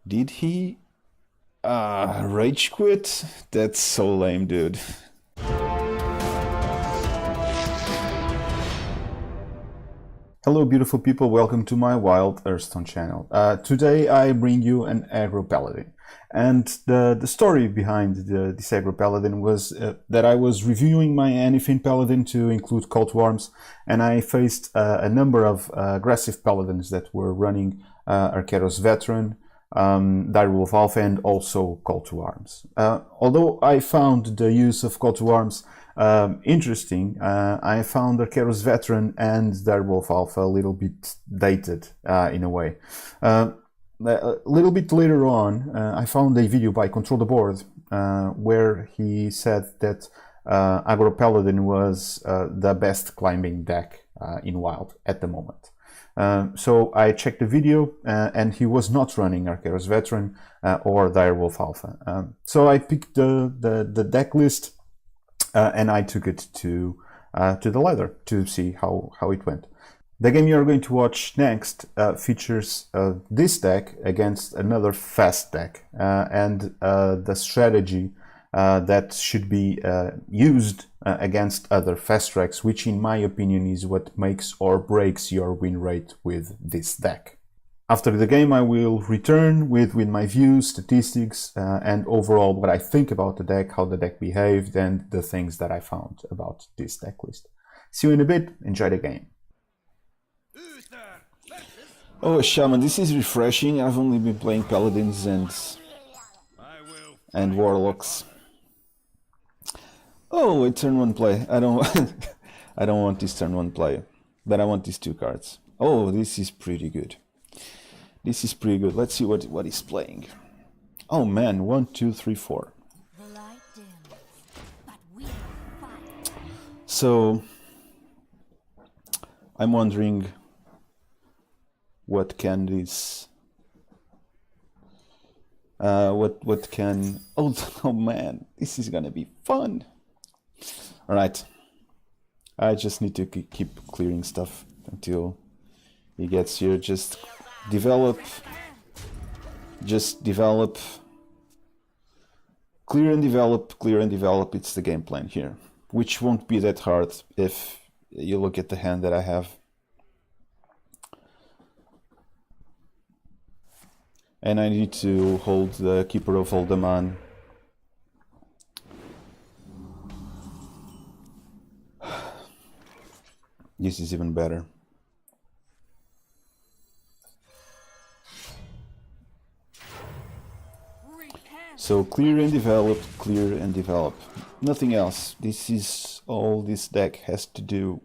Did he rage quit? That's so lame, dude. Hello beautiful people, welcome to my Wild Hearthstone channel. Today I bring you an Aggro Paladin. And the story behind this Aggro Paladin was that I was reviewing my Anything Paladin to include Call to Arms, and I faced a number of aggressive Paladins that were running Archeros Veteran, Direwolf Alpha, and also Call to Arms. Although I found the use of Call to Arms interesting, I found Archeros Veteran and Direwolf Alpha a little bit dated in a way. A little bit later on, I found a video by Control the Board where he said that Aggro Paladin was the best climbing deck in Wild at the moment. So I checked the video and he was not running Archeros Veteran or Direwolf Alpha. So I picked the deck list and I took it to the ladder to see how it went. The game you are going to watch next features this deck against another fast deck and the strategy that should be used against other fast tracks, which in my opinion is what makes or breaks your win rate with this deck. After the game I will return with my views, statistics, and overall what I think about the deck, how the deck behaved, and the things that I found about this deck list. See you in a bit, enjoy the game. Oh Shaman, this is refreshing. I've only been playing Paladins and Warlocks. Oh, a turn one play. I don't I don't want this turn one play, but I want these two cards. Oh, this is pretty good. This is pretty good. Let's see what he's playing. Oh man, 1, 2, 3, 4. So I'm wondering what can this what can oh man, this is gonna be fun. Alright, I just need to keep clearing stuff until he gets here. Just develop, clear and develop. It's the game plan here, which won't be that hard if you look at the hand that I have. And I need to hold the Keeper of Uldaman. This is even better. So clear and develop. Nothing else. This is all this deck has to do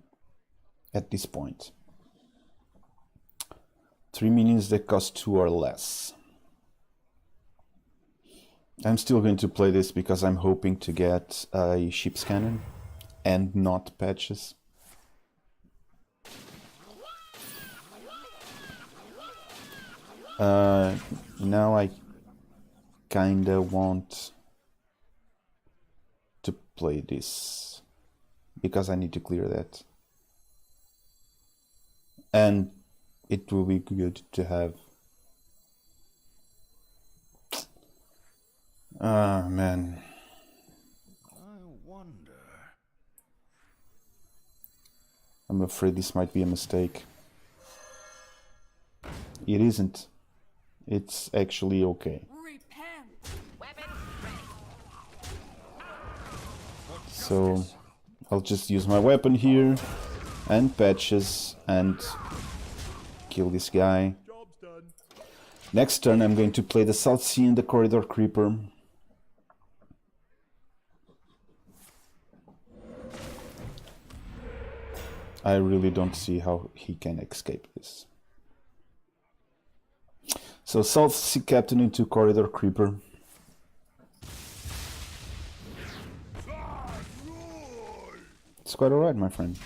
at this point. 3 minions that cost 2 or less. I'm still going to play this because I'm hoping to get a ship's cannon and not patches. Now I kinda want to play this because I need to clear that, and it will be good to have. Ah man, I wonder. I'm afraid this might be a mistake. It isn't. It's actually okay. So I'll just use my weapon here and patches and kill this guy. Next turn I'm going to play the Southsea and the Corridor Creeper. I really don't see how he can escape this. So Southsea Captain into Corridor Creeper. It's quite alright, my friend.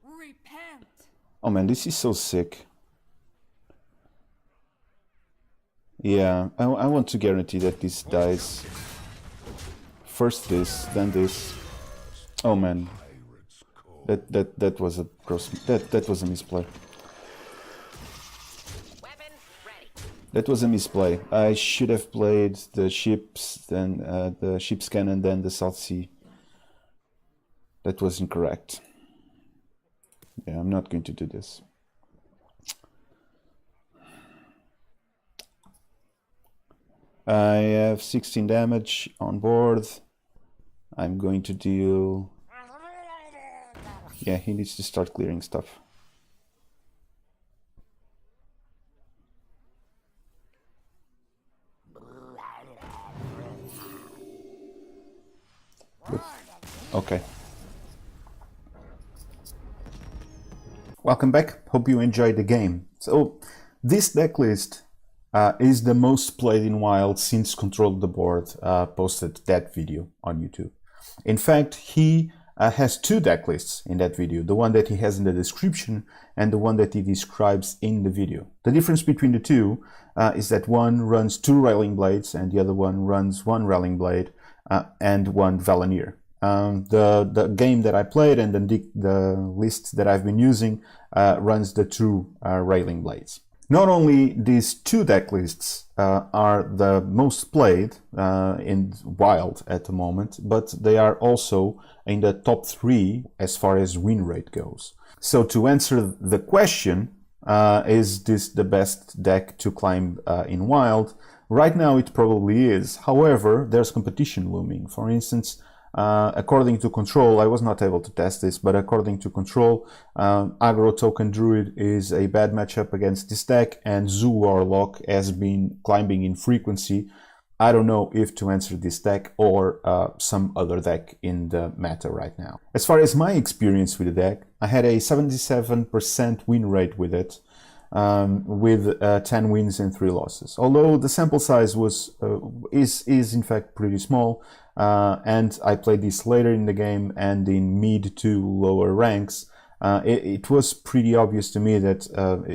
Repent. Oh man, this is so sick. Yeah, I want to guarantee that this dies. First this, then this. Oh man. That was a gross, that was a misplay. That was a misplay. I should have played the ships, then the ship's cannon, then the Southsea. That was incorrect. Yeah, I'm not going to do this. I have 16 damage on board. I'm going to deal... Yeah, he needs to start clearing stuff. Okay. Welcome back. Hope you enjoyed the game. So, this deck list is the most played in Wild since Control the Board posted that video on YouTube. In fact, he has two deck lists in that video, the one that he has in the description and the one that he describes in the video. The difference between the two is that one runs 2 Railing Blades and the other one runs 1 Railing Blade and 1 Valenier. The game that I played and the list that I've been using runs the 2 Railing Blades. Not only these two deck lists are the most played in Wild at the moment, but they are also in the top 3 as far as win rate goes. So to answer the question, is this the best deck to climb in Wild? Right now it probably is. However, there's competition looming. For instance, according to Control, I was not able to test this, but according to Control, Aggro Token Druid is a bad matchup against this deck, and Zoo Warlock has been climbing in frequency. I don't know if to answer this deck or some other deck in the meta right now. As far as my experience with the deck, I had a 77% win rate with it, with 10 wins and 3 losses. Although the sample size is in fact pretty small, and I played this later in the game and in mid to lower ranks, it was pretty obvious to me that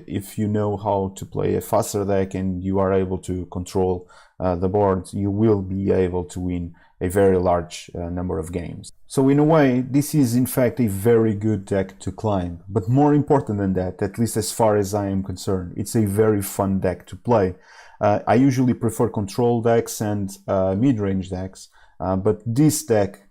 if you know how to play a faster deck and you are able to control the board, you will be able to win a very large number of games. So in a way, this is in fact a very good deck to climb. But more important than that, at least as far as I am concerned, it's a very fun deck to play. I usually prefer control decks and mid-range decks, but this deck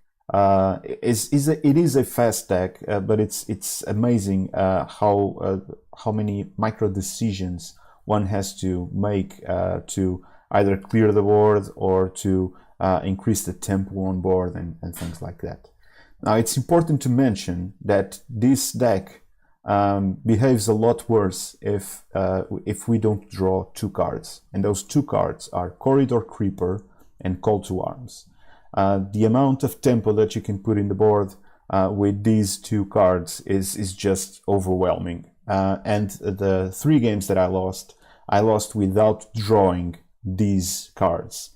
is a fast deck, but it's amazing how many micro decisions one has to make to either clear the board or to increase the tempo on board and things like that. Now it's important to mention that this deck behaves a lot worse if we don't draw 2 cards, and those 2 cards are Corridor Creeper and Call to Arms. The amount of tempo that you can put in the board with these 2 cards is just overwhelming. And the 3 games that I lost without drawing these cards.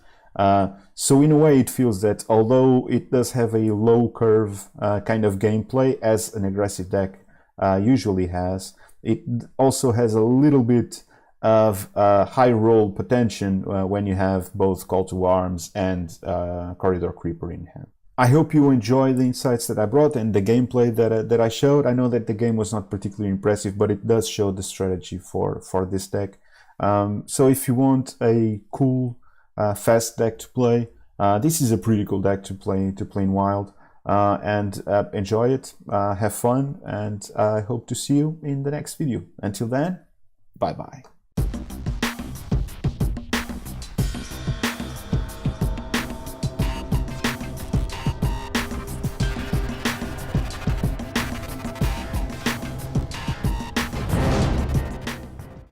So in a way it feels that although it does have a low curve kind of gameplay, as an aggressive deck usually has, it also has a little bit of high roll potential when you have both Call to Arms and Corridor Creeper in hand. I hope you enjoy the insights that I brought and the gameplay that I showed. I know that the game was not particularly impressive, but it does show the strategy for this deck. So if you want a cool, fast deck to play, this is a pretty cool deck to play in Wild. And enjoy it, have fun, and I hope to see you in the next video. Until then, bye bye.